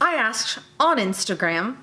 I asked on Instagram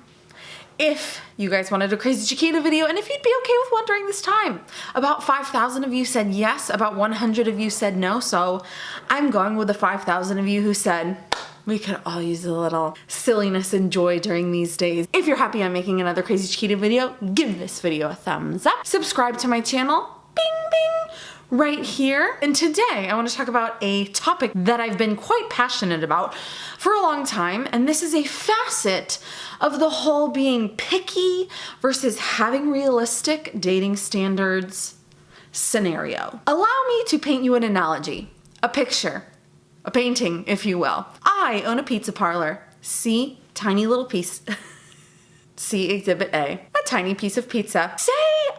if you guys wanted a Crazy Chiquita video and if you'd be okay with one during this time. About 5,000 of you said yes, about 100 of you said no, so I'm going with the 5,000 of you who said we could all use a little silliness and joy during these days. If you're happy I'm making another Crazy Chiquita video, give this video a thumbs up. Subscribe to my channel, bing bing, right here. And today I want to talk about a topic that I've been quite passionate about for a long time, and this is a facet of the whole being picky versus having realistic dating standards scenario. Allow me to paint you an analogy, a picture, a painting, if you will. I own a pizza parlor. See, tiny little piece. See Exhibit A, a tiny piece of pizza. Say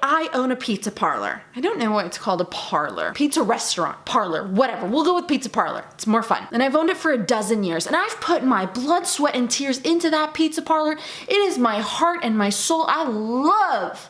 I own a pizza parlor. I don't know why it's called a parlor. Pizza restaurant, parlor, whatever. We'll go with pizza parlor. It's more fun. And I've owned it for a dozen years, and I've put my blood, sweat, and tears into that pizza parlor. It is my heart and my soul. I love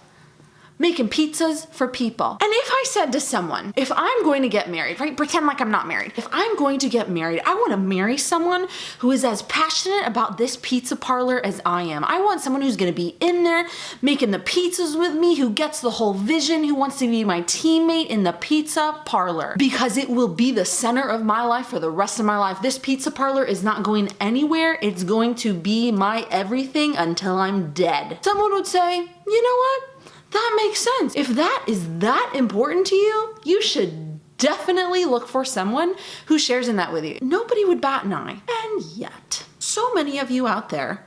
making pizzas for people. And if I said to someone, if I'm going to get married, right, pretend like I'm not married. If I'm going to get married, I want to marry someone who is as passionate about this pizza parlor as I am. I want someone who's going to be in there making the pizzas with me, who gets the whole vision, who wants to be my teammate in the pizza parlor, because it will be the center of my life for the rest of my life. This pizza parlor is not going anywhere. It's going to be my everything until I'm dead. Someone would say, you know what? That makes sense. If that is that important to you, you should definitely look for someone who shares in that with you. Nobody would bat an eye. And yet, so many of you out there,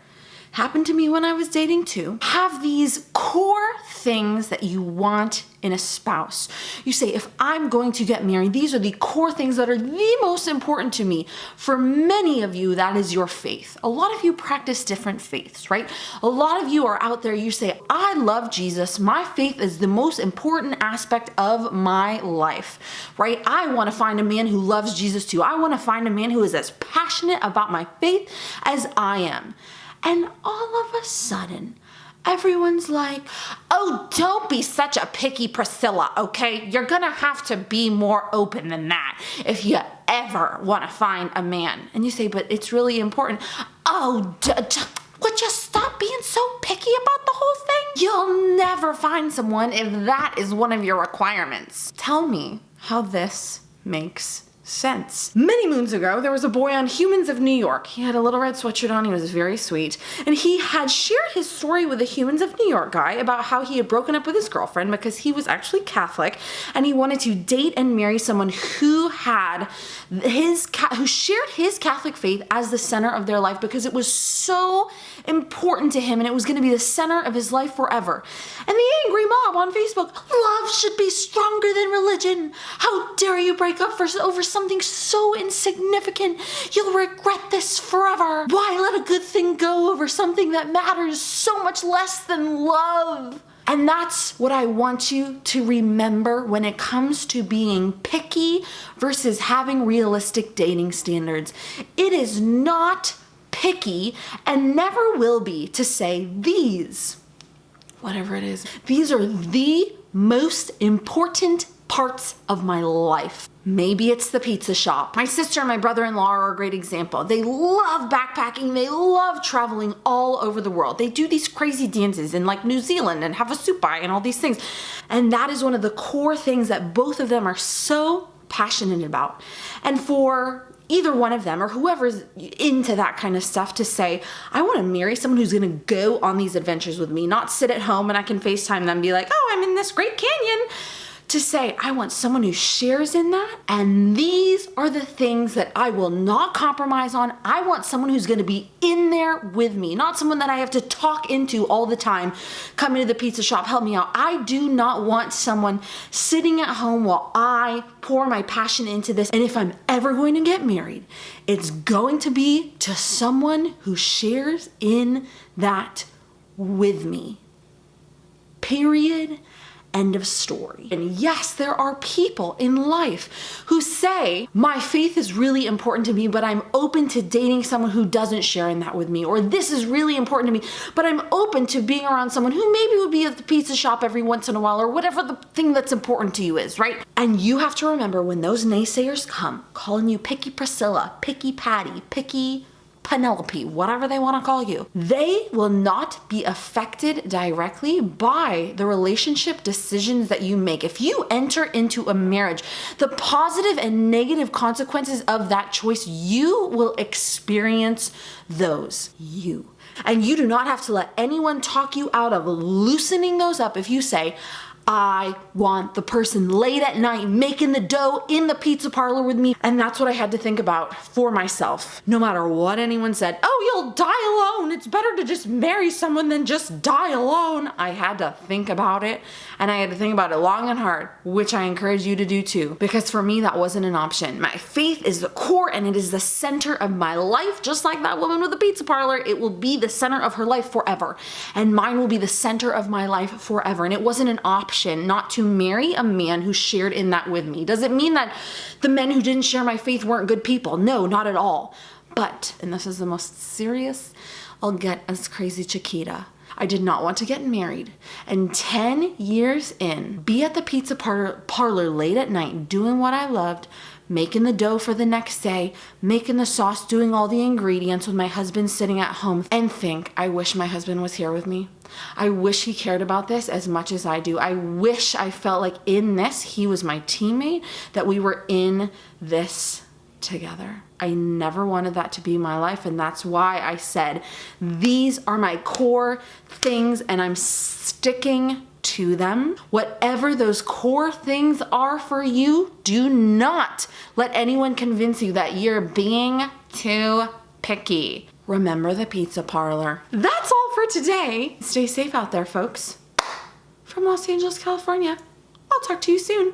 happened to me when I was dating too, have these core things that you want in a spouse. You say, if I'm going to get married, these are the core things that are the most important to me. For many of you, that is your faith. A lot of you practice different faiths, right? A lot of you are out there, you say, I love Jesus. My faith is the most important aspect of my life, right? I want to find a man who loves Jesus too. I want to find a man who is as passionate about my faith as I am. And all of a sudden, everyone's like, oh, don't be such a picky Priscilla, okay? You're gonna have to be more open than that if you ever wanna find a man. And you say, but it's really important. Oh, would you stop being so picky about the whole thing? You'll never find someone if that is one of your requirements. Tell me how this makes sense. Many moons ago, there was a boy on Humans of New York. He had a little red sweatshirt on. He was very sweet. And he had shared his story with the Humans of New York guy about how he had broken up with his girlfriend because he was actually Catholic and he wanted to date and marry someone who had who shared his Catholic faith as the center of their life because it was so important to him and it was going to be the center of his life forever. And the angry mob on Facebook, love should be stronger than religion. How dare you break up over something so insignificant? You'll regret this forever. Why let a good thing go over something that matters so much less than love? And that's what I want you to remember when it comes to being picky versus having realistic dating standards. It is not picky and never will be to say these, whatever it is, these are the most important parts of my life. Maybe it's the pizza shop. My sister and my brother-in-law are a great example. They love backpacking. They love traveling all over the world. They do these crazy dances in like New Zealand and have a soup and all these things. And that is one of the core things that both of them are so passionate about. And for either one of them or whoever's into that kind of stuff to say, I want to marry someone who's going to go on these adventures with me, not sit at home and I can FaceTime them and be like, oh, I'm in this great canyon. To say, I want someone who shares in that, and these are the things that I will not compromise on. I want someone who's going to be in there with me, not someone that I have to talk into all the time. Come into the pizza shop, help me out. I do not want someone sitting at home while I pour my passion into this. And if I'm ever going to get married, it's going to be to someone who shares in that with me. Period. End of story. And yes, there are people in life who say, my faith is really important to me, but I'm open to dating someone who doesn't share in that with me. Or this is really important to me, but I'm open to being around someone who maybe would be at the pizza shop every once in a while, or whatever the thing that's important to you is, right? And you have to remember when those naysayers come, calling you picky Priscilla, picky Patty, picky Penelope, whatever they want to call you, they will not be affected directly by the relationship decisions that you make. If you enter into a marriage, the positive and negative consequences of that choice, you will experience those. And you do not have to let anyone talk you out of loosening those up. If you say, I want the person late at night making the dough in the pizza parlor with me. And that's what I had to think about for myself. No matter what anyone said, oh, you'll die alone. It's better to just marry someone than just die alone. I had to think about it, and I had to think about it long and hard, which I encourage you to do too. Because for me, that wasn't an option. My faith is the core and it is the center of my life. Just like that woman with the pizza parlor, it will be the center of her life forever. And mine will be the center of my life forever. And it wasn't an option not to marry a man who shared in that with me. Does it mean that the men who didn't share my faith weren't good people? No, not at all. But, and this is the most serious, I'll get as crazy Chiquita. I did not want to get married. And 10 years in, be at the pizza parlor late at night, doing what I loved, making the dough for the next day, making the sauce, doing all the ingredients with my husband sitting at home, and think, I wish my husband was here with me. I wish he cared about this as much as I do. I wish I felt like in this, he was my teammate, that we were in this together. I never wanted that to be my life, and that's why I said, these are my core things, and I'm sticking to them. Whatever those core things are for you, do not let anyone convince you that you're being too picky. Remember the pizza parlor. That's all for today. Stay safe out there, folks. From Los Angeles, California. I'll talk to you soon.